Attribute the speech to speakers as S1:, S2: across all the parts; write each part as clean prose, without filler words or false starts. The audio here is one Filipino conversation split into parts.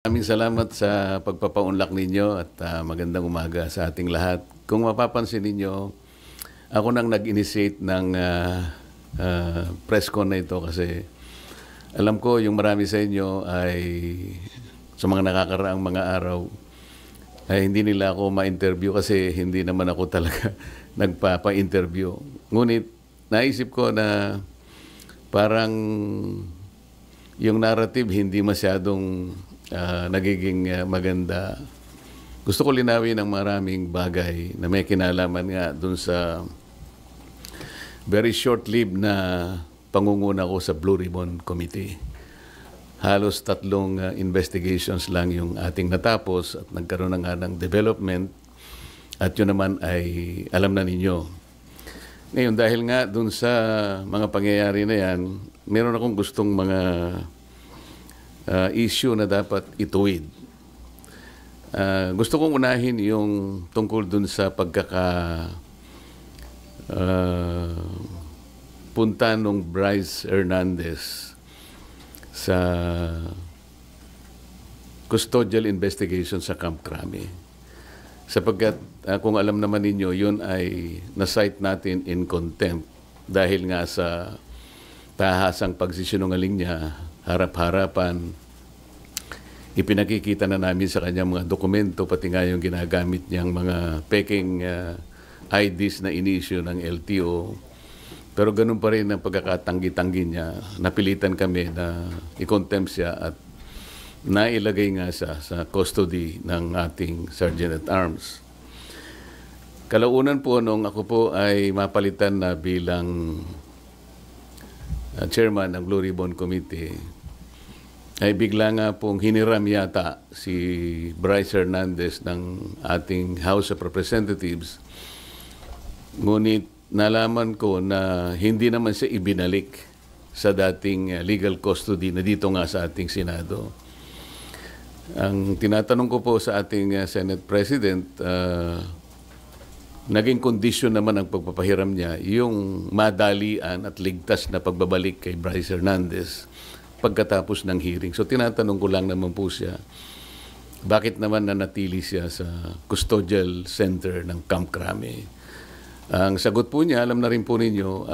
S1: Maraming salamat sa pagpapaunlak ninyo at magandang umaga sa ating lahat. Kung mapapansin ninyo, ako nang nag-initiate ng press con na ito kasi alam ko yung marami sa inyo ay sa mga nakakaraang mga araw ay hindi nila ako ma-interview kasi hindi naman ako talaga nagpapa-interview. Ngunit naisip ko na parang yung narrative hindi masyadong nagiging maganda. Gusto ko linawin ang maraming bagay na may kinalaman nga dun sa very short-lived na pangunguna ko sa Blue Ribbon Committee. Halos 3 investigations lang yung ating natapos at nagkaroon na nga ng development at yun naman ay alam na ninyo. Ngayon, dahil nga dun sa mga pangyayari na yan, meron akong gustong mga issue na dapat ituwid. Gusto kong unahin yung tungkol dun sa punta nung Bryce Hernandez sa custodial investigation sa Camp Crame. Sapagkat kung alam naman ninyo, yun ay na-cite natin in contempt dahil nga sa tahasang pagsisinungaling niya, harap-harapan, ipinakikita na namin sa kanya mga dokumento, pati nga yung ginagamit niyang mga peking IDs na inisyu ng LTO. Pero ganun pa rin ang pagkakatanggi-tanggi niya. Napilitan kami na i-contempt siya at nailagay nga siya sa custody ng ating Sergeant at Arms. Kalaunan po nung ako po ay mapalitan na bilang chairman ng Blue Ribbon Committee, ay bigla nga pong hiniram yata si Bryce Hernandez ng ating House of Representatives. Ngunit nalaman ko na hindi naman siya ibinalik sa dating legal custody na dito nga sa ating Senado. Ang tinatanong ko po sa ating Senate President, naging kondisyon naman ang pagpapahiram niya yung madalian at ligtas na pagbabalik kay Bryce Hernandez pagkatapos ng hearing. So tinatanong ko lang naman po siya, bakit naman nanatili siya sa custodial center ng Camp Crame? Ang sagot po niya, alam na rin po ninyo,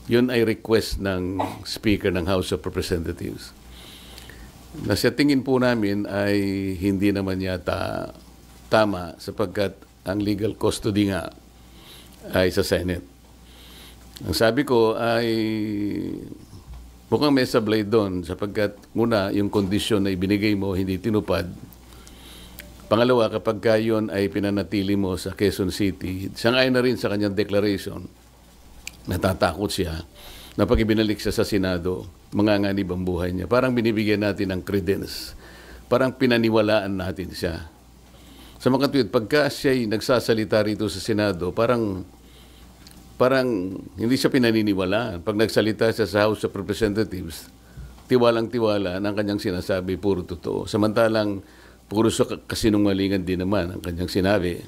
S1: yun ay request ng Speaker ng House of Representatives. Na sa tingin po namin ay hindi naman yata tama sapagkat ang legal custody nga ay sa Senate. Ang sabi ko ay mukhang may sablay doon sapagkat una, yung kondisyon na ibinigay mo hindi tinupad. Pangalawa, kapag yun ay pinanatili mo sa Quezon City, sangayon na rin sa kanyang declaration, natatakot siya na pag ibinalik siya sa Senado, manganganib ang buhay niya. Parang binibigyan natin ng credence. Parang pinaniwalaan natin siya. Sa mga tweet, pagka siya'y nagsasalita rito sa Senado, parang hindi siya pinaniniwalaan. Pag nagsalita siya sa House of Representatives, tiwalang-tiwala ang kanyang sinasabi, puro totoo. Samantalang, puro kasinungalingan din naman ang kanyang sinabi.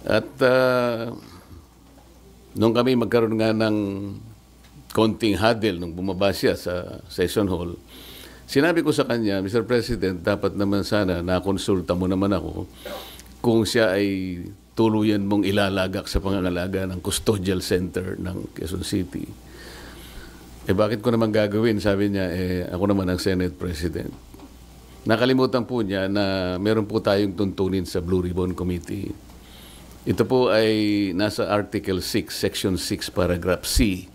S1: At nung kami magkaroon nga ng konting huddle nung bumaba siya sa session hall, sinabi ko sa kanya, Mr. President, dapat naman sana nakonsulta mo naman ako kung siya ay tuluyan mong ilalagak sa pangangalaga ng custodial center ng Quezon City. Bakit ko naman gagawin? Sabi niya, ako naman ang Senate President. Nakalimutan po niya na meron po tayong tuntunin sa Blue Ribbon Committee. Ito po ay nasa Article 6, Section 6, Paragraph C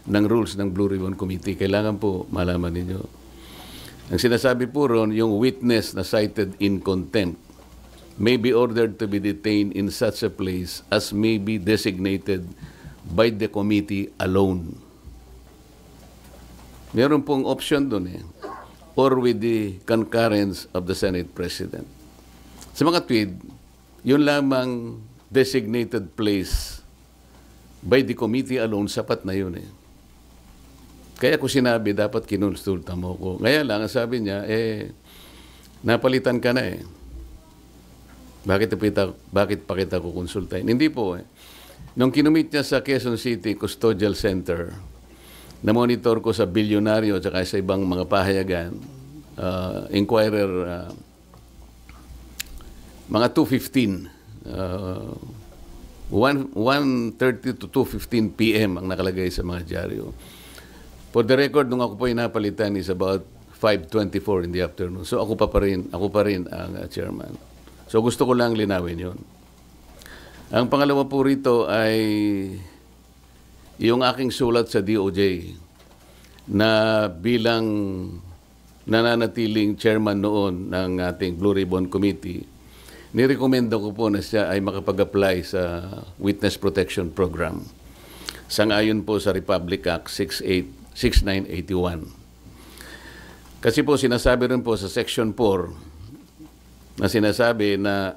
S1: ng rules ng Blue Ribbon Committee. Kailangan po malaman ninyo. Ang sinasabi po ron, yung witness na cited in contempt may be ordered to be detained in such a place as may be designated by the committee alone. Meron pong option doon or with the concurrence of the Senate President. Sa mga tweed, yun lamang designated place by the committee alone, sapat na yun Kaya ko sinabi, dapat kinonsulta mo ko. Ngayon lang, sabi niya, napalitan ka na Bakit pa kita kukonsultahin? Hindi po Nung kinumit niya sa Quezon City Custodial Center, na-monitor ko sa bilyonaryo at sa ibang mga pahayagan, Inquirer, mga 2:15, 1:30 to 2:15 p.m. ang nakalagay sa mga dyaryo. For the record, nung ako po napalitan is about 5:24 in the afternoon. So ako pa rin ang chairman. So gusto ko lang linawin 'yon. Ang pangalawa po rito ay yung aking sulat sa DOJ na bilang nananatiling chairman noon ng ating Blue Ribbon Committee, nirekomenda ko po na siya ay makapag-apply sa Witness Protection Program. Sangayon po sa Republic Act 6981. Kasi po sinasabi rin po sa Section 4 na sinasabi na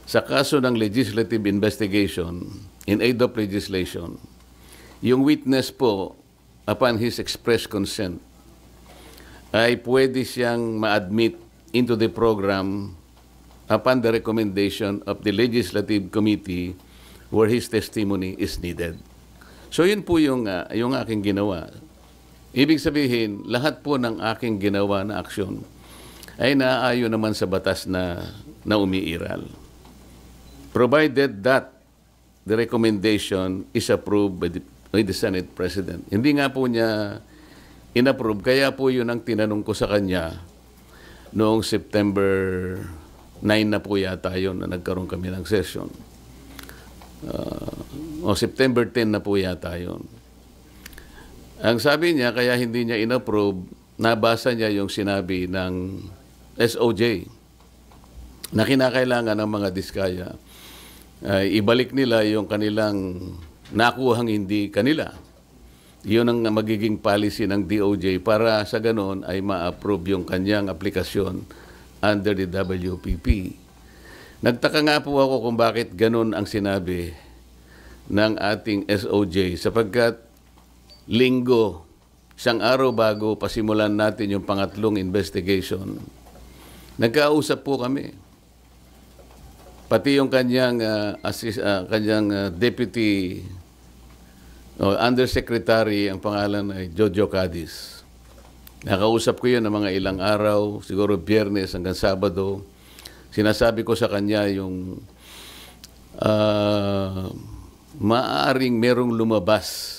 S1: sa kaso ng legislative investigation in aid of legislation, yung witness po, upon his express consent, ay pwede siyang ma-admit into the program upon the recommendation of the Legislative Committee where his testimony is needed. So yun po yung aking ginawa. Ibig sabihin, lahat po ng aking ginawa na aksyon ay naaayon naman sa batas na umiiral. Provided that the recommendation is approved by the Senate President. Hindi nga po niya inapprove, kaya po yun ang tinanong ko sa kanya noong September 9 na po yata yun na nagkaroon kami ng session. O September 10 na po yata yun. Ang sabi niya, kaya hindi niya inapprove, nabasa niya yung sinabi ng SOJ na kinakailangan ng mga diskaya ibalik nila yung kanilang nakuhang hindi kanila. Yun ang magiging policy ng DOJ para sa ganon ay ma-approve yung kanyang aplikasyon under the WPP. Nagtaka nga po ako kung bakit ganon ang sinabi ng ating SOJ sapagkat linggo, isang araw bago pasimulan natin yung pangatlong investigation, nagkausap po kami. Pati yung kanyang deputy undersecretary, ang pangalan ay Jojo Cadiz. Nakausap ko yun ng mga ilang araw, siguro Biyernes hanggang Sabado. Sinasabi ko sa kanya yung maaaring merong lumabas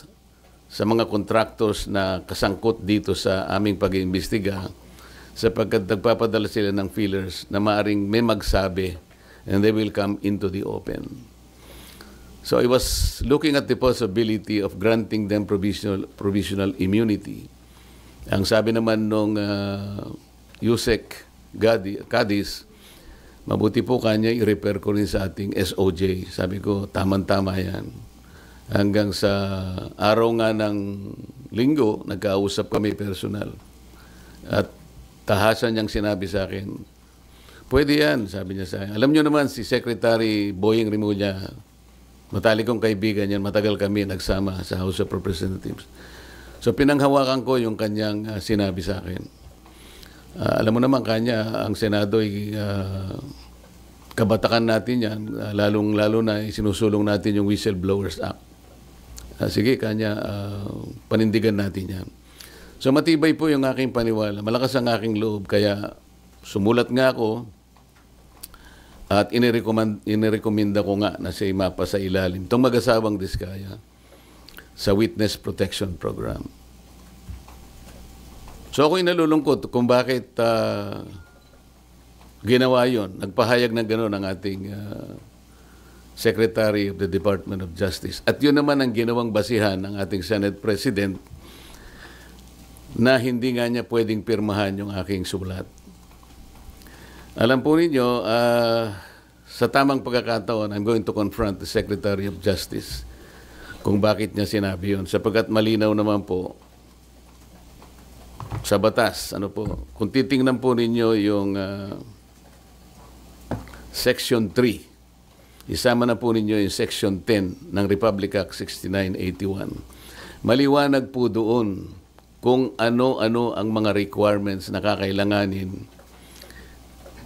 S1: sa mga contractors na kasangkot dito sa aming pag-iimbestiga sapagkat nagpapadala sila ng feelers na maaaring may magsabi and they will come into the open. So I was looking at the possibility of granting them provisional immunity. Ang sabi naman nung Yusek Cadiz, mabuti po kanya i-refer ko rin sa ating SOJ. Sabi ko, tama-tama yan. Hanggang sa araw nga ng linggo, nagkausap kami personal. At tahasan niyang sinabi sa akin, pwede yan, sabi niya sa akin. Alam niyo naman, si Secretary Boying Rimulya, matalik kong kaibigan yan, matagal kami nagsama sa House of Representatives. So pinanghawakan ko yung kanyang sinabi sa akin. Alam mo naman kanya, ang Senado ay kabatakan natin yan, lalong-lalo na sinusulong natin yung Whistleblowers Act. Sige kanya, panindigan natin yan. So matibay po yung aking paniwala, malakas ang aking loob, kaya sumulat nga ako at inirekomenda ko nga na siya mapa sa ilalim itong mag-asawang diskaya sa Witness Protection Program. So ako'y nalulungkot kung bakit ginawa yon. Nagpahayag ng gano'n ang ating Secretary of the Department of Justice. At yun naman ang ginawang basihan ng ating Senate President na hindi nga niya pwedeng pirmahan yung aking sulat. Alam po ninyo, sa tamang pagkakataon, I'm going to confront the Secretary of Justice kung bakit niya sinabi yun. Sapagkat malinaw naman po sa batas. Kung titingnan po ninyo yung Section 3, isama na po ninyo yung Section 10 ng Republic Act 6981. Maliwanag po doon kung ano-ano ang mga requirements na kakailanganin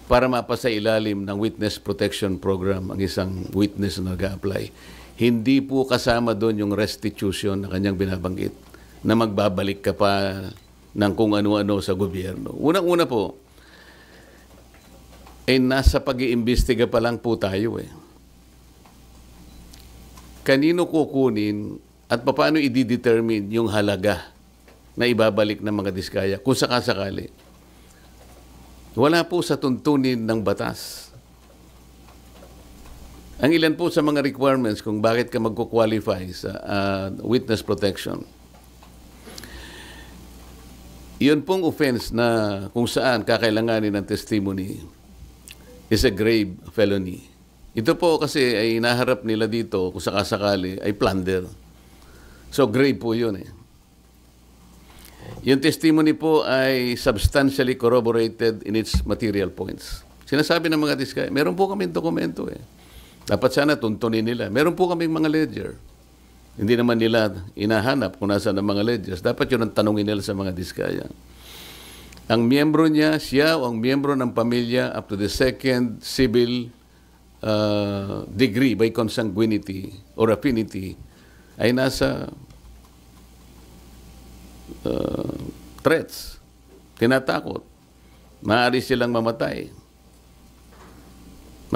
S1: para mapasa ilalim ng Witness Protection Program ang isang witness na nag-a-apply. Hindi po kasama doon yung restitution na kanyang binabanggit na magbabalik ka pa ng kung ano-ano sa gobyerno. Unang-una po, nasa pag-iimbestiga pa lang po tayo eh. Kanino kukunin at paano i-determine yung halaga na ibabalik ng mga diskaya kung sakasakali? Wala po sa tuntunin ng batas. Ang ilan po sa mga requirements kung bakit ka magko-qualify sa witness protection. Yun pong offense na kung saan kakailanganin ng testimony is a grave felony. Ito po kasi ay naharap nila dito kung sakasakali ay plunder. So grave po yun eh. Yung testimony po ay substantially corroborated in its material points. Sinasabi ng mga diskaya, meron po kaming dokumento eh. Dapat sana tuntunin nila. Meron po kaming mga ledger. Hindi naman nila inahanap kung nasaan ang mga ledgers. Dapat yun ang tanungin nila sa mga diskaya. Ang miyembro niya, siya o ang miyembro ng pamilya up to the second civil degree by consanguinity or affinity ay nasa threats, tinatakot. Maaari silang mamatay.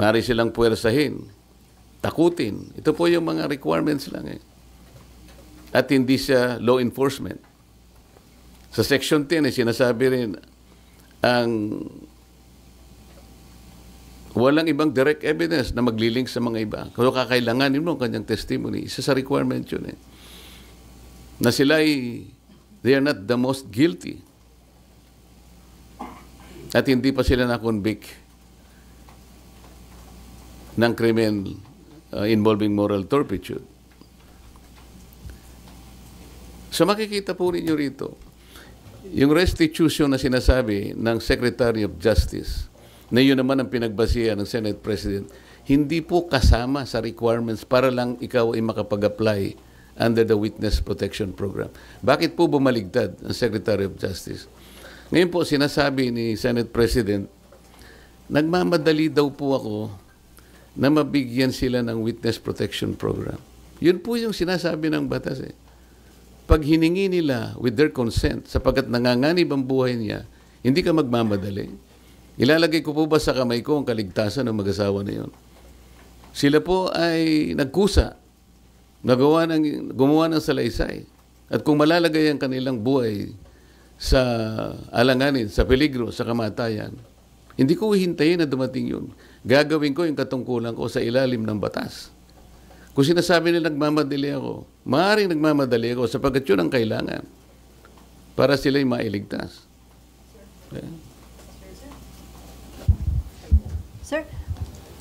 S1: Maaari silang puwersahin, takutin. Ito po yung mga requirements lang eh. At hindi siya law enforcement. Sa Section 10 sinasabi rin ang walang ibang direct evidence na maglilink sa mga iba. Kung kakailanganin mo ang kanyang testimony, isa sa requirement yun eh. Na sila they are not the most guilty. At hindi pa sila na-convict ng krimen involving moral turpitude. So makikita po ninyo rito, yung restitution na sinasabi ng Secretary of Justice, na yun naman ang pinagbasihan ng Senate President, hindi po kasama sa requirements para lang ikaw ay makapag-apply under the Witness Protection Program. Bakit po bumaligtad ang Secretary of Justice? Ngayon po sinasabi ni Senate President, nagmamadali daw po ako na mabigyan sila ng Witness Protection Program. Yun po yung sinasabi ng batas eh. Pag hiningi nila with their consent, sapagkat nanganganib ang buhay niya, hindi ka magmamadali. Ilalagay ko po ba sa kamay ko ang kaligtasan ng mag-asawa na yun? Sila po ay nagkusa, gumawa ng salaysay. At kung malalagay ang kanilang buhay sa alanganin, sa peligro, sa kamatayan, hindi ko hihintayin na dumating yun. Gagawin ko yung katungkulan ko sa ilalim ng batas. Kung sinasabi nila nagmamadali ako, maaaring nagmamadali ako sapagkat yun ang kailangan para sila'y mailigtas. Okay?
S2: Sir,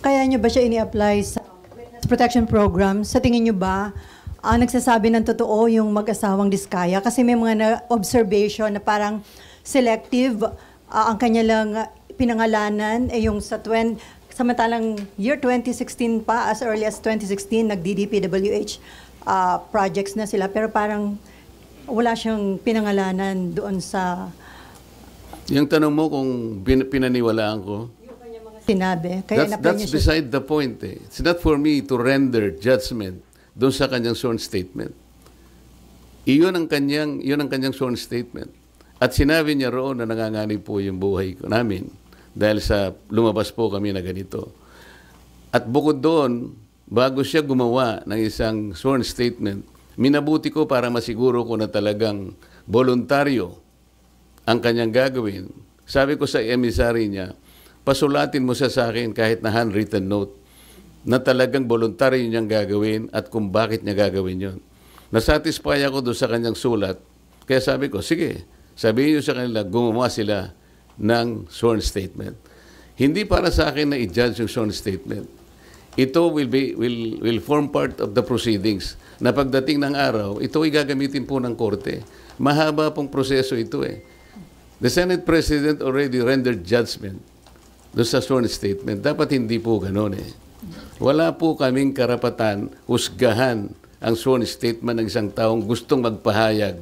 S2: kaya nyo ba siya ini-apply sa Witness Protection Program? Sa tingin nyo ba, nagsasabi ng totoo yung mag-asawang diskaya? Kasi may mga observation na parang selective ang kanya lang pinangalanan, yung samantalang year 2016 pa, as early as 2016, nag-DDPWH projects na sila, pero parang wala siyang pinangalanan doon sa...
S1: Yung tanong mo kung pinaniwalaan ko,
S2: sinabi.
S1: Kaya that's beside the point eh. It's not for me to render judgment doon sa kanyang sworn statement. Iyon ang kanyang sworn statement. At sinabi niya roon na nanganganib po yung buhay namin dahil sa lumabas po kami na ganito. At bukod doon, bago siya gumawa ng isang sworn statement, minabuti ko para masiguro ko na talagang voluntaryo ang kanyang gagawin. Sabi ko sa emissary niya, pasulatin mo sa akin kahit na handwritten note na talagang voluntaryo niyang gagawin at kung bakit niya gagawin yon. Nasatisfy ako doon sa kanyang sulat. Kaya sabi ko, sige, sabihin niyo sa kanila, gumawa sila ng sworn statement. Hindi para sa akin na i-judge yung sworn statement. Ito will form part of the proceedings na pagdating ng araw, ito ay gagamitin po ng korte. Mahaba pong proseso ito eh. The Senate President already rendered judgment doon sa sworn statement. Dapat hindi po gano'n eh. Wala po kaming karapatan husgahan ang sworn statement ng isang taong gustong magpahayag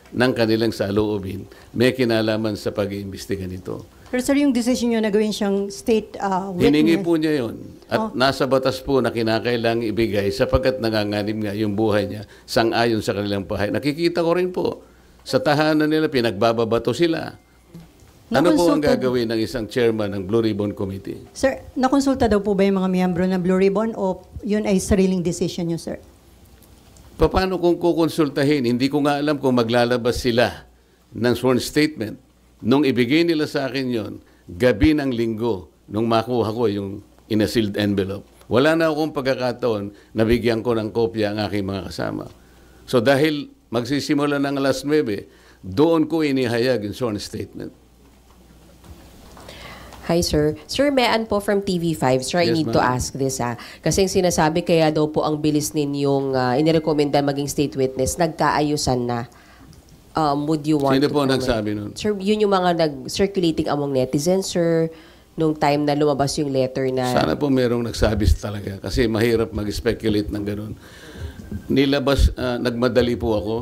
S1: ng kanilang saloobin. May kinalaman sa pag-iimbestiga nito.
S2: Pero sir, yung decision nyo na gawin siyang state witness...
S1: Hiningi po niya yun. At nasa batas po na kinakailangang ibigay sapagkat nanganganib nga yung buhay niya sang-ayon sa kanilang pahay. Nakikita ko rin po Sa tahanan nila, pinagbababato sila. Ano po ang
S2: Nakonsulta-
S1: gagawin ng isang chairman ng Blue Ribbon Committee?
S2: Sir, nakonsulta daw po ba yung mga miyembro ng Blue Ribbon o yun ay sariling decision nyo, sir?
S1: Paano kung kukonsultahin? Hindi ko nga alam kung maglalabas sila ng sworn statement. Nung ibigay nila sa akin yon, gabi ng linggo, nung makuha ko yung in a sealed envelope, wala na akong pagkakataon na bigyan ko ng kopya ang aking mga kasama. So dahil magsisimula ng alas 9, doon ko inihayag yung sworn statement.
S3: Hi, sir. Sir Mean po from TV5. Sir, I
S1: Yes,
S3: need to
S1: ma'am.
S3: ask this. Kasi yung sinasabi kaya daw po ang bilis ninyong inirekomenda maging state witness, nagkaayusan na. Would you want
S1: Sino
S3: to
S1: po
S3: comment?
S1: nagsabi nun?
S3: Sir, yun yung mga nag-circulating among netizens, sir, nung time na lumabas yung letter na...
S1: Sana po merong nagsabi talaga kasi mahirap mag-speculate ng ganun. Nilabas, nagmadali po ako.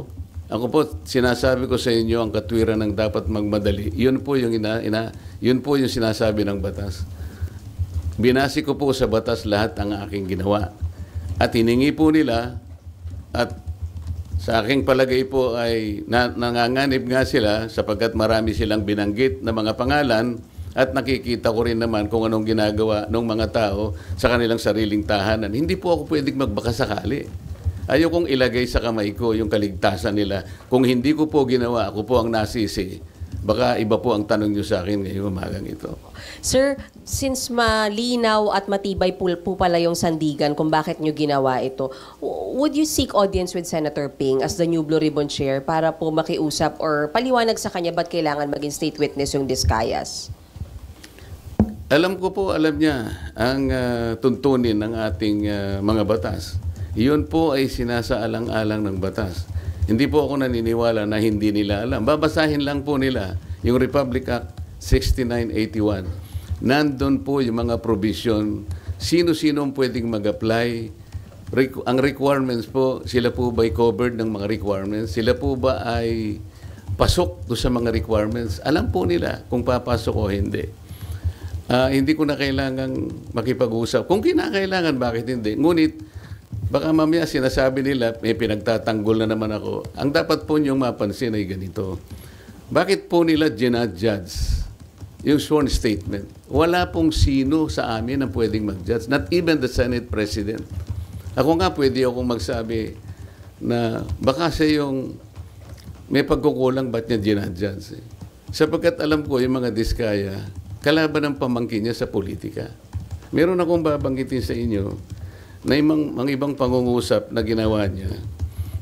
S1: Ako po, sinasabi ko sa inyo ang katwiran ng dapat magmadali. Yun po yung yun po yung sinasabi ng batas. Binasi ko po sa batas lahat ang aking ginawa. At hiningi po nila at sa aking palagay po ay nanganganib nga sila sapagkat marami silang binanggit na mga pangalan at nakikita ko rin naman kung anong ginagawa ng mga tao sa kanilang sariling tahanan. Hindi po ako pwedeng magbakasakali. Ayokong ilagay sa kamay ko yung kaligtasan nila. Kung hindi ko po ginawa, ako po ang nasisi. Baka iba po ang tanong nyo sa akin ngayong umagang ito.
S3: Sir, since malinaw at matibay po pala yung sandigan kung bakit nyo ginawa ito, would you seek audience with Senator Ping as the new Blue Ribbon Chair para po makiusap or paliwanag sa kanya ba't kailangan maging state witness yung Discayas?
S1: Alam ko po, alam niya ang tuntunin ng ating mga batas. Iyon po ay sinasaalang-alang ng batas. Hindi po ako naniniwala na hindi nila alam. Babasahin lang po nila yung Republic Act 6981. Nandun po yung mga provision. Sino-sino ang pwedeng mag-apply. Ang requirements po, sila po ba ay covered ng mga requirements? Sila po ba ay pasok do sa mga requirements? Alam po nila kung papasok o hindi. Hindi ko na kailangang makipag-usap. Kung kinakailangan, bakit hindi? Ngunit, baka mamaya sinasabi nila, may pinagtatanggol na naman ako. Ang dapat po niyong mapansin ay ganito. Bakit po nila ginadjudge yung sworn statement? Wala pong sino sa amin ang pwedeng mag-judge. Not even the Senate President. Ako nga pwede akong magsabi na baka siya yung may pagkukulang ba't niya ginadjudge. Sapagkat alam ko yung mga Diskaya, kalaban ng pamangkin niya sa politika. Meron akong babanggitin sa inyo na mga ibang pangungusap na ginawa niya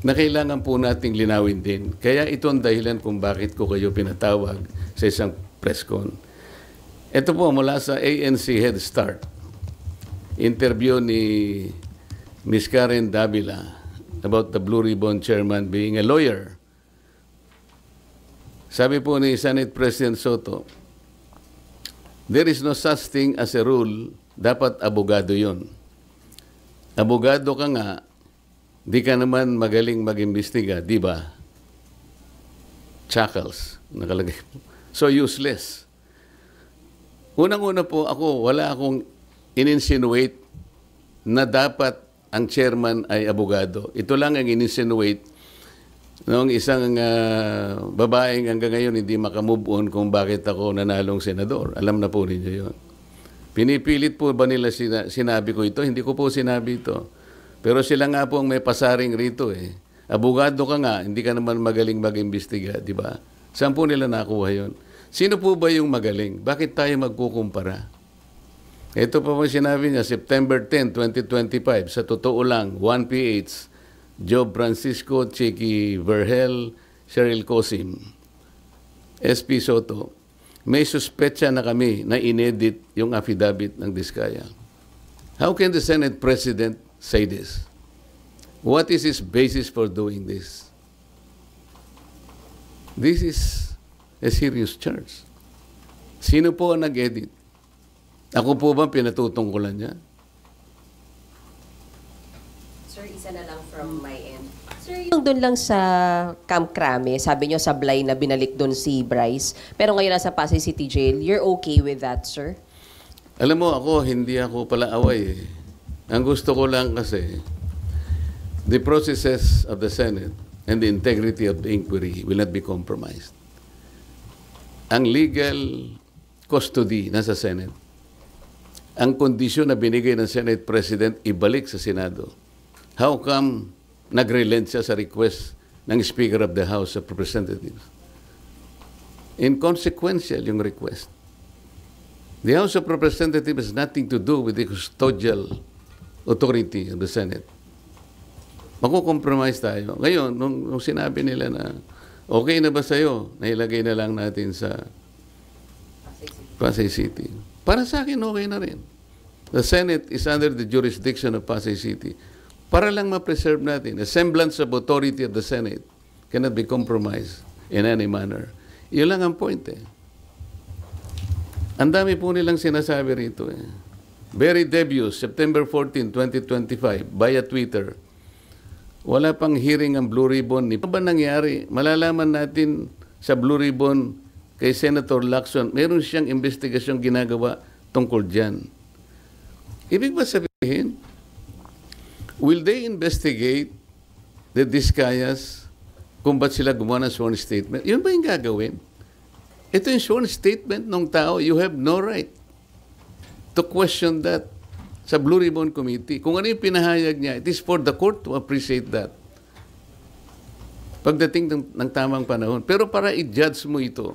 S1: na kailangan po nating linawin din. Kaya ito ang dahilan kung bakit ko kayo pinatawag sa isang press con. Ito po mula sa ANC Head Start. Interview ni Ms. Karen Davila about the Blue Ribbon Chairman being a lawyer. Sabi po ni Senate President Soto, there is no such thing as a rule, dapat abogado yun. Abogado ka nga, di ka naman magaling mag-imbestiga, di ba? Chuckles, nakalagay po. So useless. Unang-una po ako, wala akong in-insinuate na dapat ang chairman ay abogado. Ito lang ang in-insinuate noong isang babaeng hanggang ngayon hindi makamove on kung bakit ako nanalong senador. Alam na po ninyo yun. Pinipilit po ba nila sinabi ko ito? Hindi ko po sinabi ito. Pero sila nga po ang may pasaring rito eh. Abogado ka nga, hindi ka naman magaling mag-imbestiga, di ba? Saan po nila nakuha yun? Sino po ba yung magaling? Bakit tayo magkukumpara? Ito pa po sinabi niya, September 10, 2025, sa totoo lang, 1PH, Job Francisco, Cheeky Verhel, Cheryl Cosim, SP Soto, may suspetsa na kami na inedit yung affidavit ng Diskaya. How can the Senate President say this? What is his basis for doing this? This is a serious charge. Sino po ang nag-edit? Ako po ba pinatutungkulan niya?
S3: Sir, isa na lang from my end. Sir, yung doon lang sa Camp Crame, sabi nyo sablay na binalik doon si Bryce, pero ngayon nasa Pasay City Jail, you're okay with that, sir?
S1: Alam mo, hindi ako pala away eh. Ang gusto ko lang kasi, the processes of the Senate and the integrity of the inquiry will not be compromised. Ang legal custody nasa Senate. Ang kondisyon na binigay ng Senate President, ibalik sa Senado. How come nag-relent siya sa request ng Speaker of the House of Representatives? Inconsequential yung request. The House of Representatives has nothing to do with the custodial authority of the Senate. Makukompromise tayo. Ngayon, nung sinabi nila na okay na ba sa'yo, nailagay na lang natin sa Pasay City. Para sa akin, okay na rin. The Senate is under the jurisdiction of Pasay City. Para lang ma-preserve natin, a semblance of authority of the Senate cannot be compromised in any manner. Yun lang ang point eh. Ang dami po nilang sinasabi rito eh. Very debuts, September 14, 2025, via Twitter. Wala pang hearing ang Blue Ribbon. Ano ba nangyari? Malalaman natin sa Blue Ribbon kay Senator Lacson, meron siyang investigasyong ginagawa tungkol dyan. Ibig ba sabihin, will they investigate the Discayas kung ba't sila gumawa ng sworn statement? Yun ba yung gagawin? Ito yung sworn statement ng tao. You have no right to question that sa Blue Ribbon Committee. Kung ano yung pinahayag niya, it is for the court to appreciate that. Pagdating ng tamang panahon. Pero para i-judge mo ito,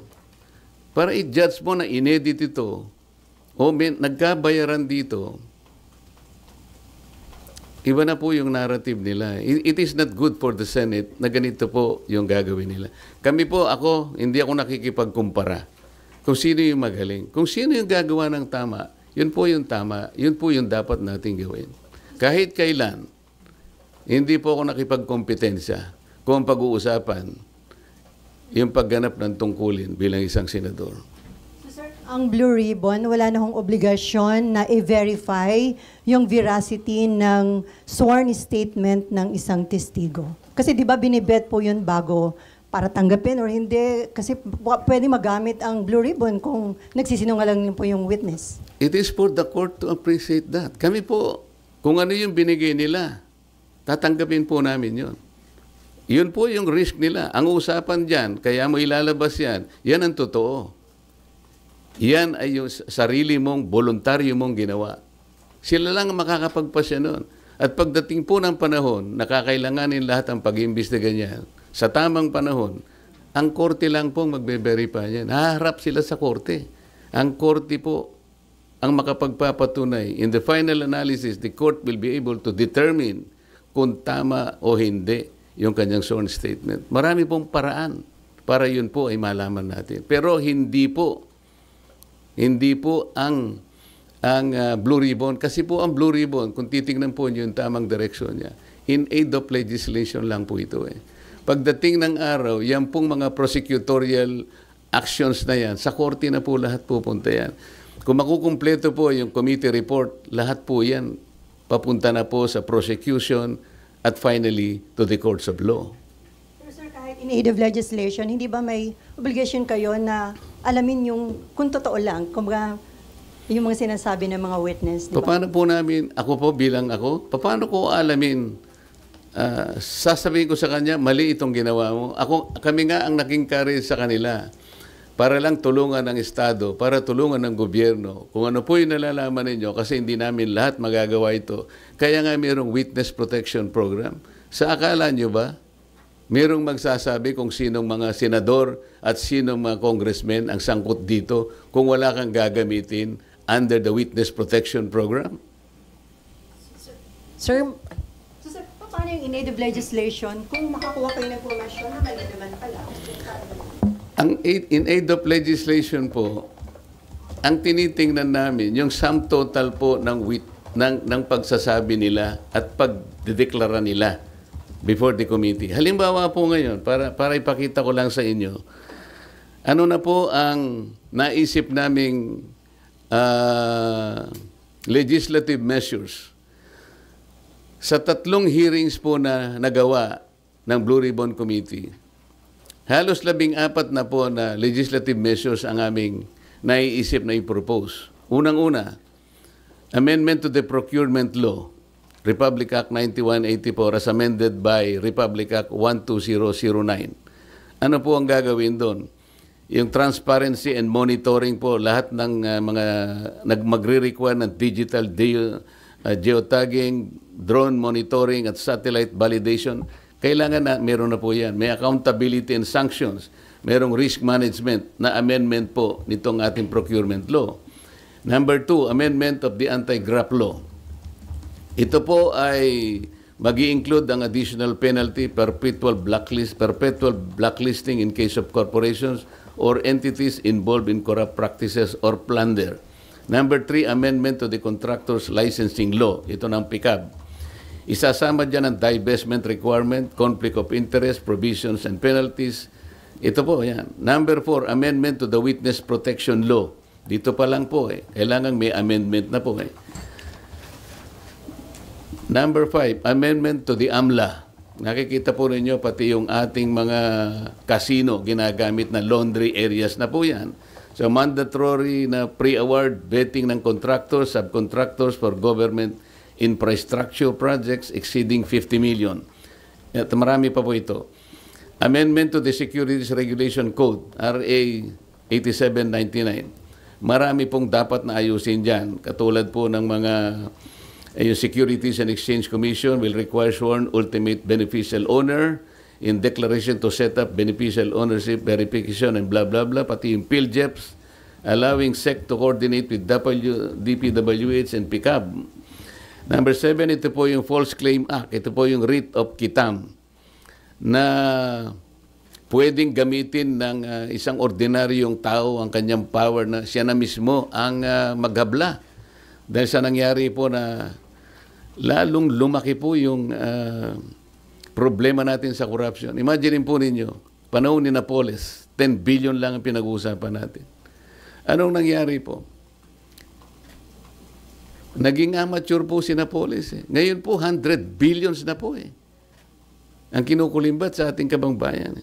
S1: para i-judge mo na inedit ito, o nagkabayaran dito, iba na po yung narrative nila. It is not good for the Senate na ganito po yung gagawin nila. Kami po, hindi ako nakikipagkumpara kung sino yung magaling. Kung sino yung gagawa ng tama, yun po yung tama, yun po yung dapat nating gawin. Kahit kailan, hindi po ako nakipagkompetensya kung pag-uusapan yung pagganap ng tungkulin bilang isang senador.
S2: So, sir, ang Blue Ribbon, wala na hong obligasyon na i-verify yung veracity ng sworn statement ng isang testigo. Kasi di ba binibet po yun bago para tanggapin or hindi? Kasi pwede magamit ang Blue Ribbon kung nagsisinungaling po yung witness.
S1: It is for the court to appreciate that. Kami po, kung ano yung binigay nila, tatanggapin po namin yun. Yun po yung risk nila. Ang usapan dyan, kaya mo ilalabas yan, yan ang totoo. Yan ay yung sarili mong, voluntaryo mong ginawa. Sila lang ang makakapagpasya nun. At pagdating po ng panahon, nakakailanganin lahat ang pag-iimbestiga niyan. Sa tamang panahon, ang korte lang pong magbe-verify niyan. Haharap sila sa korte. Ang korte po ang makapagpapatunay. In the final analysis, the court will be able to determine kung tama o hindi yung kanyang sworn statement. Marami pong paraan para yun po ay malaman natin. Pero hindi po ang Blue Ribbon, kasi po ang Blue Ribbon, kung titingnan po niyo yung tamang direksyon niya, in aid of legislation lang po ito eh. Pagdating ng araw, yan pong mga prosecutorial actions na yan, sa korte na po lahat pupunta yan. Kung makukumpleto po yung committee report, lahat po yan papunta na po sa prosecution at finally to the courts of law.
S2: Pero sir, kahit in aid of legislation, hindi ba may obligation kayo na alamin yung kung totoo lang, kumbaga yung mga sinasabi ng mga witness, di ba?
S1: Paano po namin, paano ko alamin? Sasabihin ko sa kanya, mali itong ginawa mo. Kami nga ang naging courage sa kanila para lang tulungan ng Estado, para tulungan ng gobyerno. Kung ano po yung nalalaman ninyo, kasi hindi namin lahat magagawa ito. Kaya nga mayroong witness protection program. Sa akala nyo ba, mayroong magsasabi kung sinong mga senador at sinong mga congressmen ang sangkot dito kung wala kang gagamitin under the witness protection program?
S3: Sir,
S2: So sir, paano yung in aid of legislation kung makakuha kayo ng informasyon na mali naman pala?
S1: Ang in aid of legislation po, ang tinitingnan namin, yung sum total po ng pagsasabi nila at pagdedeklara nila before the committee. Halimbawa po ngayon, para ipakita ko lang sa inyo, ano na po ang naisip naming legislative measures. Sa 3 hearings po na nagawa ng Blue Ribbon Committee, halos 14 na po na legislative measures ang aming naiisip na i-propose. Unang-una, amendment to the procurement law, Republic Act 9184 as amended by Republic Act 12009. Ano po ang gagawin doon? Yung transparency and monitoring po, lahat ng mga magre-require ng digital geotagging, drone monitoring at satellite validation, kailangan na meron na po yan. May accountability and sanctions. Merong risk management na amendment po nitong ating procurement law. Number 2, amendment of the anti-graft law. Ito po ay mag-i-include ang additional penalty, perpetual blacklisting in case of corporations or entities involved in corrupt practices or plunder. Number 3, amendment to the contractor's licensing law. Ito ng PICAB. Isasama dyan ang divestment requirement, conflict of interest, provisions, and penalties. Ito po, yan. Number 4, amendment to the witness protection law. Dito pa lang po kailangan may amendment na po Number 5, amendment to the AMLA. Nakikita po ninyo pati yung ating mga casino ginagamit na laundry areas na po yan. So mandatory na pre-award vetting ng contractors, subcontractors for government infrastructure projects exceeding 50 million. At marami pa po ito. Amendment to the Securities Regulation Code, RA 8799. Marami pong dapat na ayusin dyan. Katulad po ng mga yung Securities and Exchange Commission will require sworn ultimate beneficial owner in declaration to set up beneficial ownership verification and blah, blah, blah. Pati yung PhilJeps, allowing SEC to coordinate with DPWH and PICAB. Number 7, ito po yung False Claim Act. Ito po yung writ of quitam na pwedeng gamitin ng isang ordinaryong tao ang kanyang power na siya na mismo ang maghabla. Dahil sa nangyari po na lalong lumaki po yung problema natin sa corruption. Imagine po ninyo, panahon ni Napoles, 10 billion lang ang pinag-uusapan natin. Anong nangyari po? Naging amateur po si Napoles. Ngayon po, 100 billions na po ang kinukulimbat sa ating kabangbayan.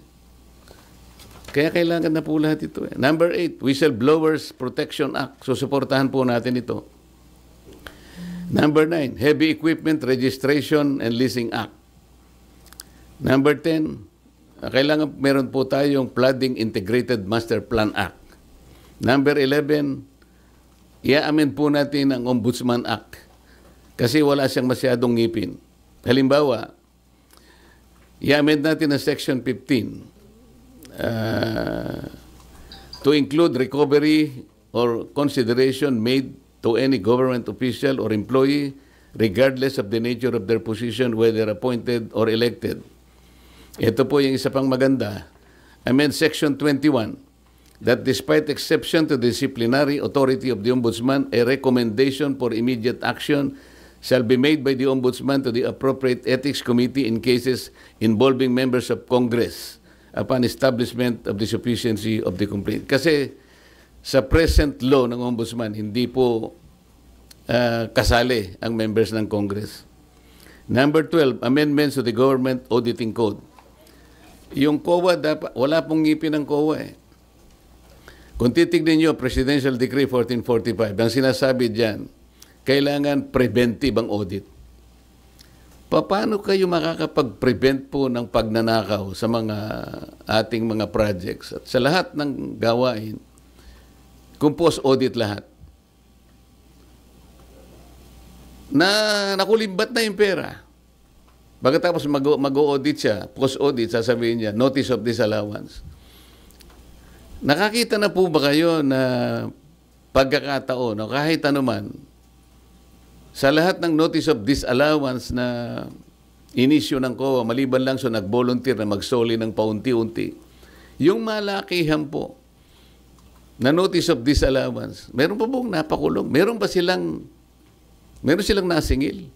S1: Kaya kailangan na po lahat ito. Number 8, Whistleblowers Protection Act. So, suportahan po natin ito. Number 9, Heavy Equipment Registration and Leasing Act. Number 10, kailangan meron po tayong Flooding Integrated Master Plan Act. Number 11, i-amend po natin ang Ombudsman Act kasi wala siyang masyadong ngipin. Halimbawa, i-amend natin ang Section 15 to include recovery or consideration made to any government official or employee regardless of the nature of their position, whether appointed or elected. Ito po yung isa pang maganda. Amend Section 21 that despite exception to the disciplinary authority of the Ombudsman, a recommendation for immediate action shall be made by the Ombudsman to the appropriate Ethics Committee in cases involving members of Congress upon establishment of the sufficiency of the complaint. Kasi sa present law ng Ombudsman, hindi po kasali ang members ng Congress. Number 12, amendments to the Government Auditing Code. Yung COA, wala pong ngipin ng COA Kung titignan nyo, Presidential Decree 1445, ang sinasabi dyan, kailangan preventive ang audit. Paano kayo makakapag-prevent po ng pagnanakaw sa mga ating mga projects at sa lahat ng gawain kung post-audit lahat? Na nakulimbat na yung pera. Pagkatapos mag-audit siya, post-audit, sasabihin niya, notice of disallowance. Nakakita na po ba kayo na pagkakataon, o kahit anuman, sa lahat ng notice of disallowance na inisyo ng COA, maliban lang so nag-volunteer na magsoli ng paunti-unti, yung malakihan po na notice of disallowance, meron pa pong napakulong? Meron silang nasingil?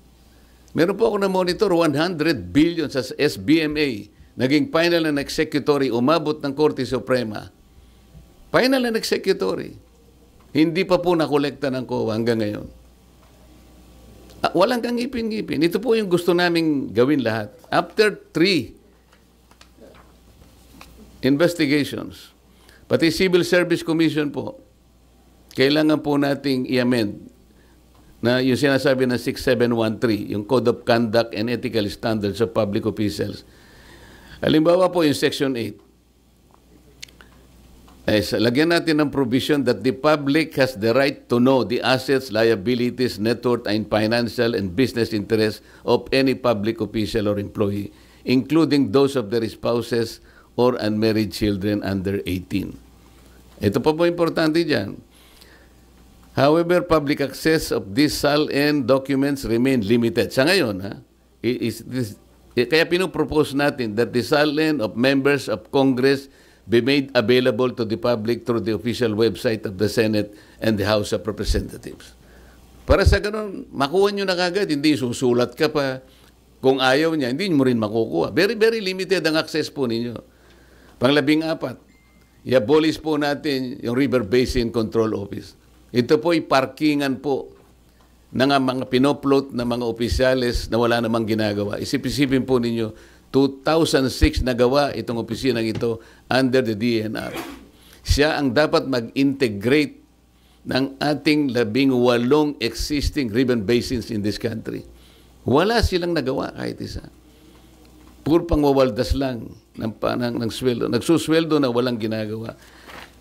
S1: Meron po ako na monitor, 100 billion sa SBMA, naging final and executory, umabot ng Korte Suprema. Final and executory. Hindi pa po nakolekta ng COA hanggang ngayon. Walang kang ngipin-ngipin. Ito po yung gusto naming gawin lahat. After 3 investigations, pati Civil Service Commission po, kailangan po nating i-amend na yung sinasabi ng 6713, yung Code of Conduct and Ethical Standards of Public Officials. Halimbawa po yung Section 8. Lagyan natin ng provision that the public has the right to know the assets, liabilities, net worth, and financial and business interests of any public official or employee, including those of their spouses or unmarried children under 18. Ito pa po importante dyan. However, public access of these SALN documents remain limited. Sa ngayon, kaya pinopropose natin that the SALN of members of Congress be made available to the public through the official website of the Senate and the House of Representatives. Para sa ganun, makuha nyo na kagad, hindi susulat ka pa. Kung ayaw niya, hindi mo rin makukuha. Very, very limited ang access po ninyo. Pang-14, i-abolish po natin yung River Basin Control Office. Ito po ay parkingan po ng mga pinopload na mga opisyales na wala namang ginagawa. Isip-isipin po ninyo, 2006 nagawa itong opisinang ito under the DNR. Siya ang dapat mag-integrate ng ating 18 existing river basins in this country. Wala silang nagawa kahit isa. Puro pangwawaldas lang ng sweldo. Nagsusweldo na walang ginagawa.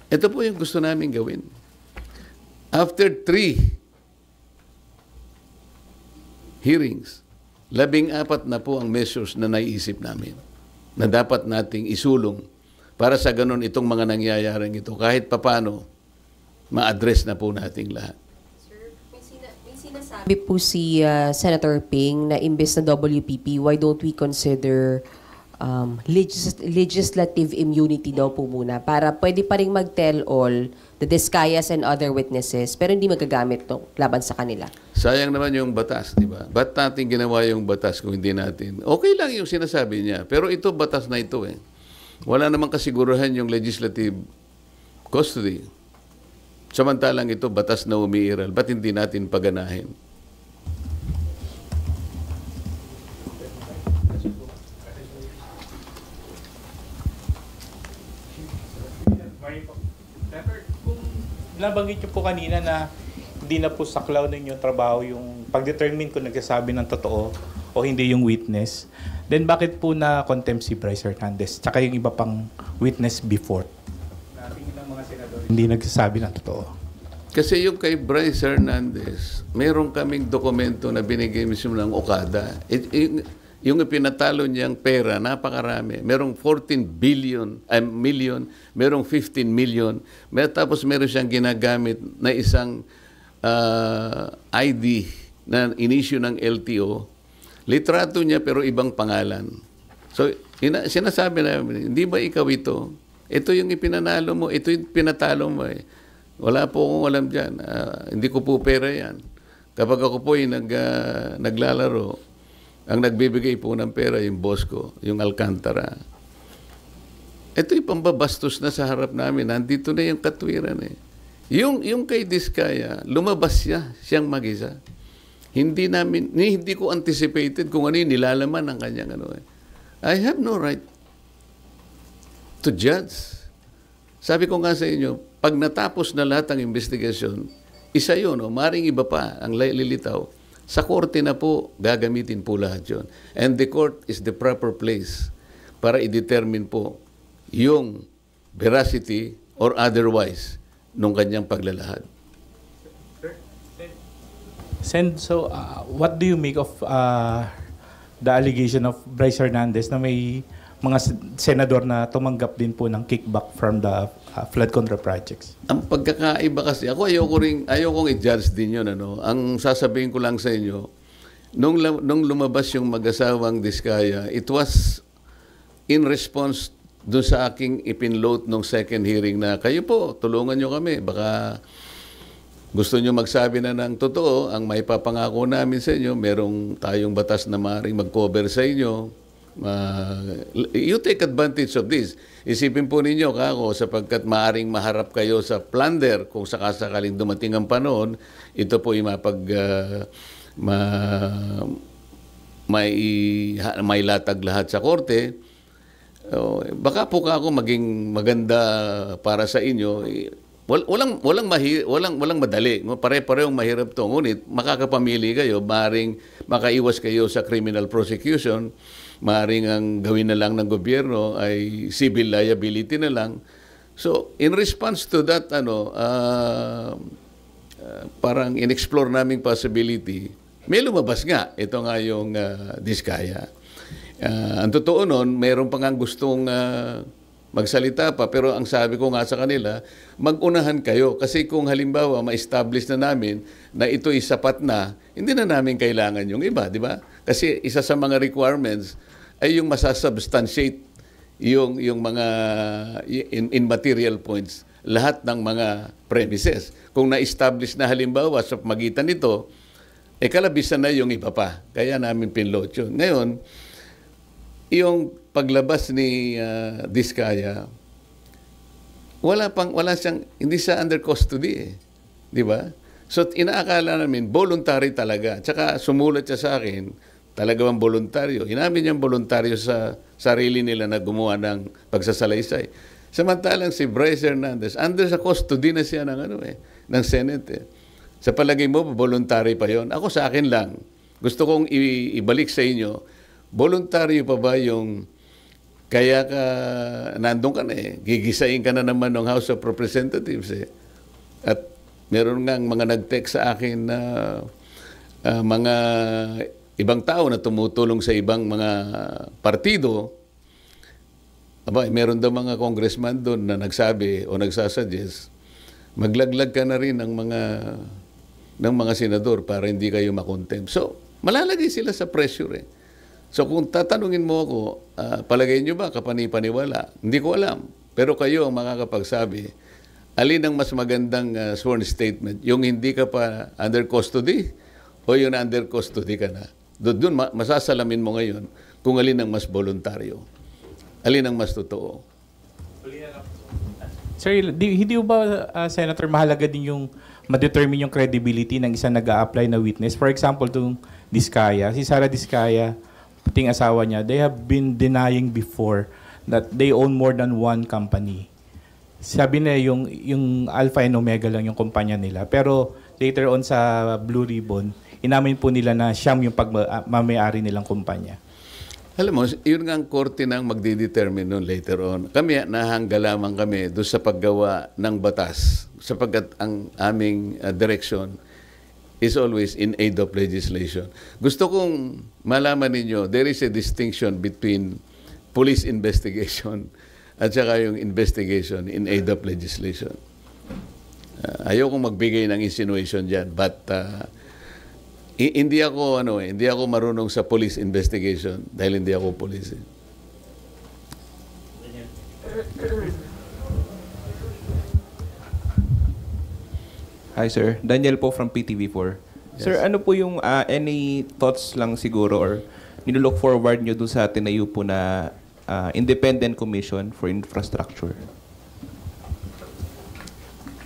S1: Ito po yung gusto namin gawin. After 3 hearings, 14 na po ang measures na naiisip namin na dapat nating isulong para sa ganun itong mga nangyayaring ito. Kahit papano, ma-address na po nating lahat.
S3: Sir, may sinasabi po si Senator Ping na imbes na WPP, why don't we consider legislative immunity daw po muna para pwede pa rin mag-tell all the Discayas and other witnesses pero hindi magagamit to laban sa kanila.
S1: Sayang naman yung batas, di ba? Ba't natin ginawa yung batas kung hindi natin? Okay lang yung sinasabi niya, pero ito batas na ito eh. Wala namang kasiguruhan yung legislative custody. Samantalang ito batas na umiiral, ba't hindi natin paganahin?
S4: Nabanggit niyo po kanina na hindi na po saklaw ninyo trabaho yung pag-determine kung nagsasabi ng totoo o hindi yung witness. Then bakit po na contempt si Bryce Hernandez tsaka yung iba pang witness before? Nating ilang mga senador hindi nagsasabi ng totoo.
S1: Kasi yung kay Bryce Hernandez, meron kaming dokumento na binigay mismo ng Okada. Yung ipinatalo niyang pera, napakarami. Merong 14 million, merong 15 million. Tapos meron siyang ginagamit na isang ID na inisyu ng LTO. Litrato niya pero ibang pangalan. So, sinasabi namin, hindi ba ikaw ito? Ito yung ipinanalo mo, ito yung pinatalo mo eh. Wala po akong alam dyan. Hindi ko po pera yan. Kapag ako po yung naglalaro, ang nagbibigay po ng pera yung boss ko, yung Alcantara. Ito yung pambabastos na sa harap namin. Nandito na yung katwiran eh. Yung kay Diskaya, lumabas siyang mag-isa. Hindi ko anticipated kung ano yung nilalaman ng kanyang ano eh. I have no right to judge. Sabi ko nga sa inyo, pag natapos na lahat ng investigasyon, isa yun, maring iba pa ang lilitaw. Sa korte na po, gagamitin po lahat yun. And the court is the proper place para i-determine po yung veracity or otherwise nung kanyang paglalahad.
S4: Sen, so what do you make of the allegation of Bryce Hernandez na may mga senador na tumanggap din po ng kickback from the flood control projects?
S1: Ang pagkakaiba kasi, ako ayokong i-judge din yun. Ano? Ang sasabihin ko lang sa inyo, nung lumabas yung mag-asawang Diskaya, it was in response doon sa aking ipinload nung second hearing na, kayo po, tulungan nyo kami. Baka gusto nyo magsabi na ng totoo, ang may papangako namin sa inyo, merong tayong batas na maaaring mag-cover sa inyo. You take advantage of this. Isipin po ninyo kako sapagkat maaring maharap kayo sa plunder kung sakasakaling dumating ang panahon, ito po yung may latag lahat sa korte. Baka po kako maging maganda para sa inyo. walang madali. Pare-parehong mahirap 'to. Ngunit makakapamili kayo, maring makaiwas kayo sa criminal prosecution, maring ang gawin na lang ng gobyerno ay civil liability na lang. So, in response to that parang in-explore naming possibility, may lumabas nga. Ito nga yung Diskaya. Ang totoo nun, mayroon pa nga gustong magsalita pa, pero ang sabi ko nga sa kanila, mag-unahan kayo. Kasi kung halimbawa, ma-establish na namin na ito'y sapat na, hindi na namin kailangan yung iba, di ba? Kasi isa sa mga requirements ay yung masasubstantiate yung mga in material points, lahat ng mga premises. Kung na-establish na halimbawa sa magitan nito, kalabisan na yung iba pa. Kaya namin pinload yun. Ngayon, yung paglabas ni Diskaya, wala siyang, hindi siya under custody eh. Di ba? So, inaakala namin, voluntary talaga. Tsaka sumulat siya sa akin, talaga bang voluntaryo? Inamin niyang voluntaryo sa sarili nila na gumawa ng pagsasalaysay. Samantalang si Bryce Hernandez, under sa custody na siya ng Senate eh. Sa palagay mo, voluntary pa yon? Ako sa akin lang. Gusto kong ibalik sa inyo, voluntaryo pa ba yung kaya ka nandun ka na eh, gigisain ka na naman ng House of Representatives eh. At meron nga mga nag-text sa akin na mga ibang tao na tumutulong sa ibang mga partido. Meron daw mga congressman doon na nagsabi o nagsasuggest, maglaglag ka na rin ng mga senador para hindi kayo makontempt. So, malalagay sila sa pressure eh. So kung tatanungin mo ako, palagay nyo ba kapani-paniwala? Hindi ko alam. Pero kayo ang makakapagsabi, alin ang mas magandang sworn statement? Yung hindi ka pa under custody o yung under custody ka na? Doon masasalamin mo ngayon kung alin ang mas voluntaryo. Alin ang mas totoo.
S4: Sir, hindi ba, Senator, mahalaga din yung ma-determine yung credibility ng isang nag-a-apply na witness? For example, itong Diskaya, si Sara Diskaya, ting asawa niya, they have been denying before that they own more than one company. Sabi nila yung Alpha and Omega lang yung kumpanya nila. Pero later on sa Blue Ribbon, inamin po nila na siyam yung pagmamayari nilang kumpanya.
S1: Alam mo, yun nga ang korte nang magdidetermine nun later on. Kami, nahangga lamang kami doon sa paggawa ng batas sapagkat ang aming direction is always in aid of legislation. Gusto kong malaman ninyo, there is a distinction between police investigation at saka yung investigation in aid of legislation. Ayokong magbigay ng insinuation dyan, but hindi ako marunong sa police investigation dahil hindi ako police.
S5: Hi sir, Daniel po from PTV4. Yes. Sir, ano po yung any thoughts lang siguro or nilook forward nyo doon sa tinayo po na Independent Commission for Infrastructure?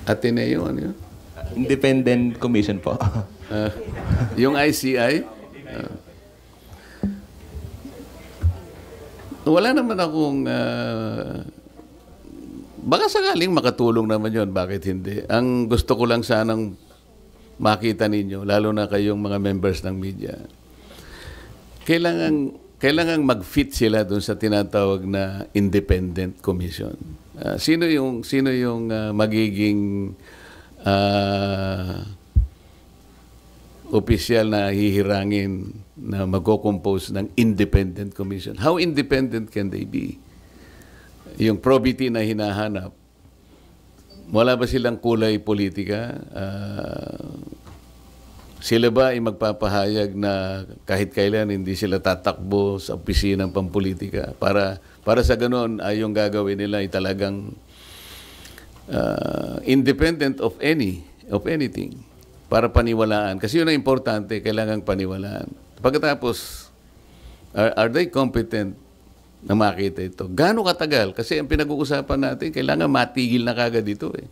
S1: Ateneo, ano yun?
S5: Independent Commission po.
S1: Yung ICI? Wala naman akong... baka sakaling makatulong naman yon, bakit hindi? Ang gusto ko lang sanang makita ninyo, lalo na kayong mga members ng media, kailangan mag-fit sila doon sa tinatawag na Independent Commission. Sino yung magiging opisyal na hihirangin na magko-compose ng Independent Commission? How independent can they be? Yung probity na hinahanap, wala ba silang kulay politika? Sila ba ay magpapahayag na kahit kailan hindi sila tatakbo sa opisina ng pampolitika? Para sa ganoon ay yung gagawin nila ay talagang independent of anything para paniwalaan. Kasi yun ang importante, kailangang paniwalaan. Pagkatapos, are they competent na makita ito? Gaano katagal? Kasi ang pinag-uusapan natin, kailangan matigil na kagad ito eh.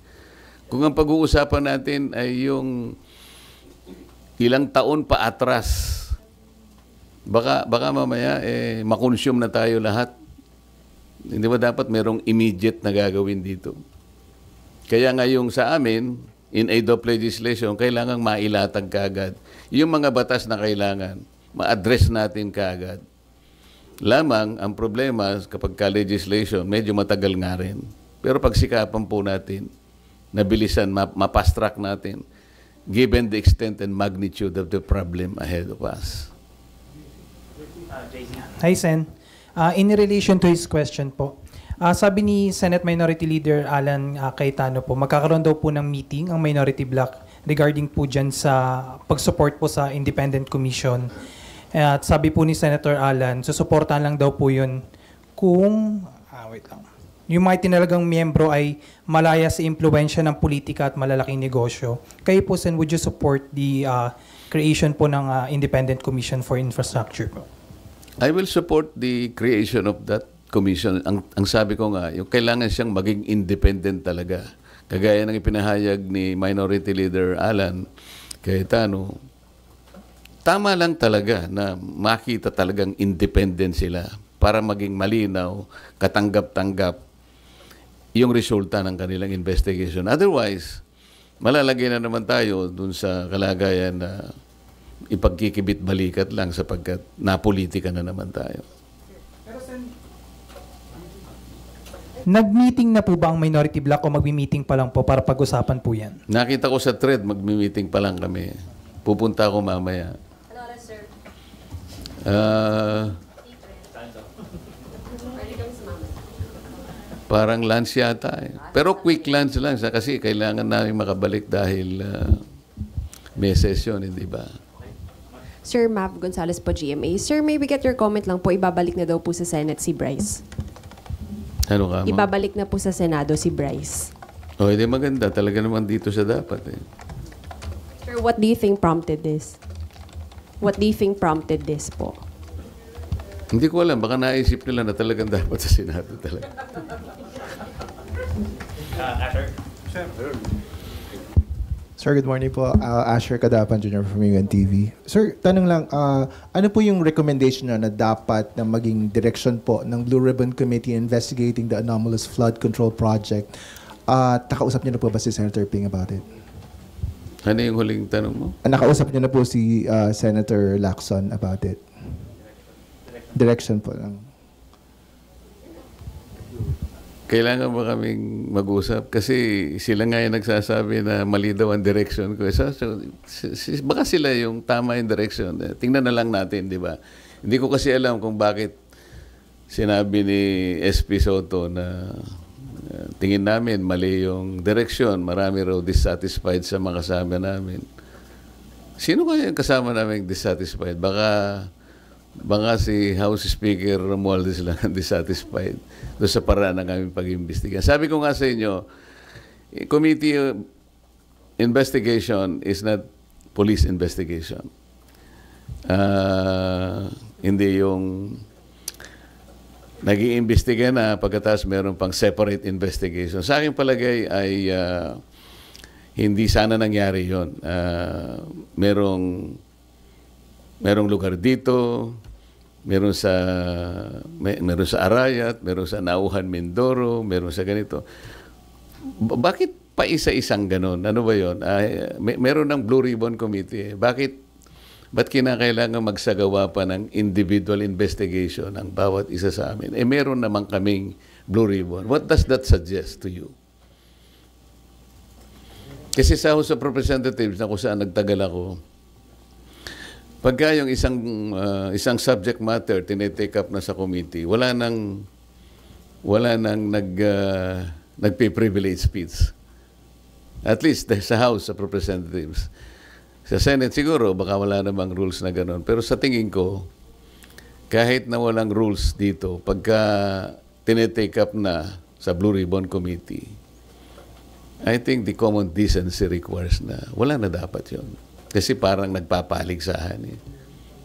S1: Kung ang pag-uusapan natin ay yung ilang taon pa atras, baka mamaya makonsume na tayo lahat. Hindi ba dapat merong immediate na gagawin dito? Kaya nga yung sa amin, in aid of legislation, kailangang mailatag kaagad. Yung mga batas na kailangan, ma-address natin kaagad. Lamang, ang problema kapag ka-legislation, medyo matagal nga rin. Pero pagsikapan po natin, nabilisan, mapast-track natin, given the extent and magnitude of the problem ahead of us.
S6: Hi, Sen. In relation to his question po, sabi ni Senate Minority Leader Alan Cayetano po, magkakaroon daw po ng meeting ang minority bloc regarding po dyan sa pag-support po sa independent commission. At sabi po ni Senator Alan, susuportahan lang daw po yun kung, wait lang, yung mga tinalagang miyembro ay malaya sa impluensya ng politika at malalaking negosyo. Kayo po, Sen, would you support the creation po ng independent commission for infrastructure po?
S1: I will support the creation of that commission. Ang sabi ko nga, yung kailangan siyang maging independent talaga. Kagaya ng ipinahayag ni Minority Leader Alan Cayetano, tama lang talaga na makita talagang independent sila para maging malinaw, katanggap-tanggap yung resulta ng kanilang investigation. Otherwise, malalagay na naman tayo dun sa kalagayan na ipagkikibit-balikat lang sapagkat napolitika na naman tayo.
S6: Nag-meeting na po ba ang minority bloc o magmi-meeting pa lang po para pag-usapan po yan?
S1: Nakita ko sa thread, magmi-meeting pa lang kami. Pupunta ako mamaya.
S3: Ano oras, sir?
S1: Parang lunch yata eh. Pero quick lunch lang kasi kailangan namin makabalik dahil may session, hindi ba?
S7: Sir Mav Gonzalez po, GMA. Sir, may we get your comment lang po, ibabalik na daw po sa Senate si Bryce.
S1: Ano ka, ma'am?
S7: Ibabalik na po sa Senado si Bryce.
S1: O, hindi maganda. Talaga naman dito siya dapat eh.
S7: Sir, what do you think prompted this? What do you think prompted this po?
S1: Hindi ko alam. Baka naisip nila na talagang dapat sa Senado talaga.
S8: Sir, good morning po. Asher Kadapan Jr. from UNTV. Sir, tanong lang, ano po yung recommendation na dapat na maging direction po ng Blue Ribbon Committee investigating the anomalous flood control project? Nakausap niyo na po ba si Senator Ping about it?
S1: Ano yung huling tanong mo?
S8: Nakausap niyo na po si Senator Lacson about it? Direction po lang.
S1: Kailangan ba kaming mag-usap? Kasi sila nga yung nagsasabi na mali daw ang direction ko. Baka sila yung tama yung direction. Tingnan na lang natin, di ba? Hindi ko kasi alam kung bakit sinabi ni SP Soto na tingin namin mali yung direction. Marami raw dissatisfied sa mga kasama namin. Sino kaya yung kasama namin dissatisfied? Baka si House Speaker Romualdez lang ang dissatisfied doon sa paraan ng aming pag-imbestiga. Sabi ko nga sa inyo, committee investigation is not police investigation. Hindi yung nag-iimbestiga na pagkatapos meron pang separate investigation. Sa aking palagay ay hindi sana nangyari yun. Merong lugar dito, meron sa Arayat, meron sa Nauhan, Mindoro, meron sa ganito. Bakit pa isa-isang ganon? Ano ba yun? Meron ng Blue Ribbon Committee. Ba't kinakailangan magsagawa pa ng individual investigation ang bawat isa sa amin? Meron naman kaming Blue Ribbon. What does that suggest to you? Kasi sa House of Representatives na kung saan nagtagal ako, pagka yung isang subject matter tinitake up na sa committee, wala nang nagpe-privilege speech. At least sa House of Representatives. Sa Senate siguro baka wala namang rules na gano'n. Pero sa tingin ko, kahit na walang rules dito, pagka tinitake up na sa Blue Ribbon Committee, I think the common decency requires na wala na dapat yun. Kasi parang nagpapaligsahan eh.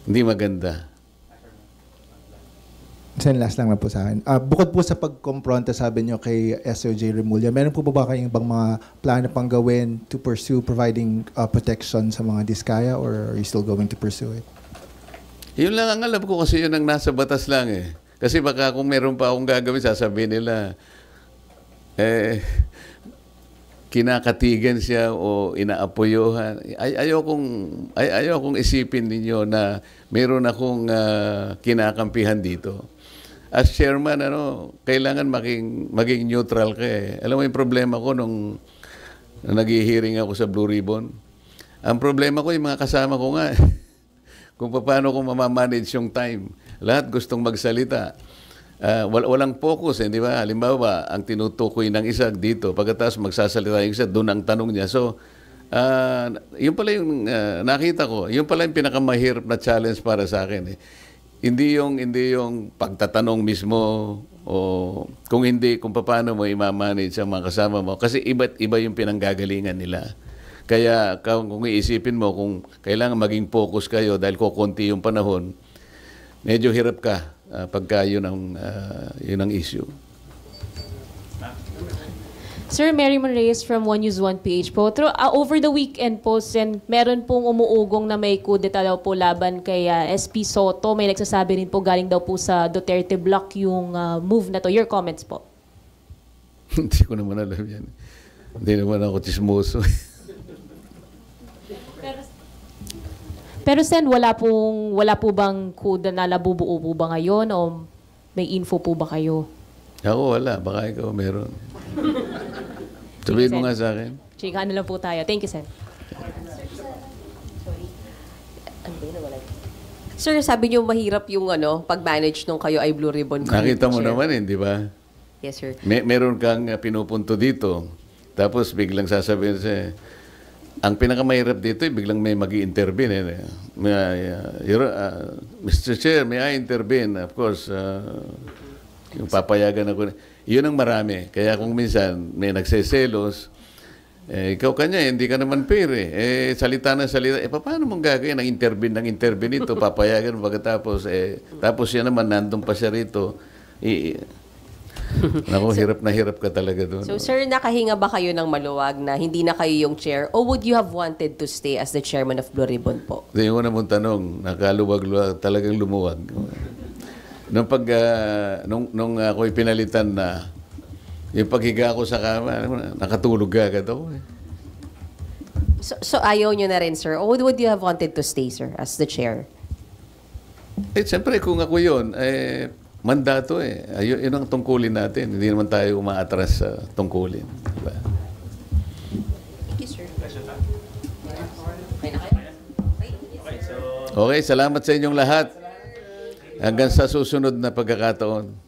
S1: Hindi maganda.
S8: Sen, last lang na po sa akin. Bukod po sa pagkompronta, sabi nyo kay SOJ Remulla, meron po ba kayong ibang mga plano pang gawin to pursue providing protection sa mga diskaya, or are you still going to pursue it?
S1: Yun lang ang alam ko kasi yun ang nasa batas lang eh. Kasi baka kung meron pa akong gagawin, sasabihin nila, kinakatigan siya o inaapoyohan. Ayokong isipin ninyo na meron akong kinakampihan dito. As chairman, kailangan maging neutral ka eh. Alam mo yung problema ko nung nag-hearing ako sa Blue Ribbon? Ang problema ko yung mga kasama ko nga. Kung paano ko mamamanage yung time. Lahat gustong magsalita. Walang focus eh, di ba? Halimbawa, ang tinutukoy ng isa dito, pagkatapos magsasalita yung isa, doon ang tanong niya. So, yun pala yung nakita ko. Yun pala yung pinakamahirap na challenge para sa akin eh. Hindi yung pagtatanong mismo o kung paano mo i-manage ang mga kasama mo. Kasi iba't iba yung pinanggagalingan nila. Kaya kung iisipin mo kung kailangan maging focus kayo dahil kukunti yung panahon, medyo hirap ka pagka yun ang issue.
S9: Sir, Mary Mon Reyes from One News 1 PH po. Over the weekend po, meron pong umuugong na may kudeta daw po laban kay SP Soto. May nagsasabi rin po galing daw po sa Duterte Block yung move na to. Your comments po?
S1: Hindi ko naman alam yan. Hindi naman ako chismoso.
S9: Pero Sen, wala po bang kuda na nabubuo po ba ngayon o may info po ba kayo?
S1: Ako wala. Baka ikaw meron. Sabihin mo nga sa akin.
S9: Chika, ano lang po tayo. Thank you, Sen.
S3: Sir, sabi niyo mahirap yung pag-manage nung kayo ay Blue Ribbon Committee
S1: Nakita mo
S3: Chair.
S1: naman di ba?
S3: Yes, sir.
S1: Meron kang pinupunto dito. Tapos biglang sasabihin siya, ang pinakamahirap dito biglang may mag-i-intervene. Mr. Chair, may I intervene? Of course, yung papayagan ako. Yun ang marami. Kaya kung minsan may nagseselos, ikaw kanya, hindi ka naman fair eh. Salita na salita. Paano mong gagawin? Nang intervene ito, papayagan pagkatapos. Tapos yan naman, nandun pa siya rito. Naku, hirap ka talaga doon.
S3: So, sir, nakahinga ba kayo ng maluwag na hindi na kayo yung chair? Or would you have wanted to stay as the chairman of Blue Ribbon po?
S1: Ito yung una mong tanong, nakaluwag-luwag, talagang lumuwag. Nung ako'y pinalitan na, yung paghiga ko sa kama, nakatulog agad ako eh.
S3: So ayaw nyo na rin, sir? Or would you have wanted to stay, sir, as the chair?
S1: Siyempre, kung ako yun, mandato eh. Yun ang tungkulin natin. Hindi naman tayo umaatras sa tungkulin. Diba?
S3: Thank you, sir.
S1: Okay, salamat sa inyong lahat. Hanggang sa susunod na pagkakataon.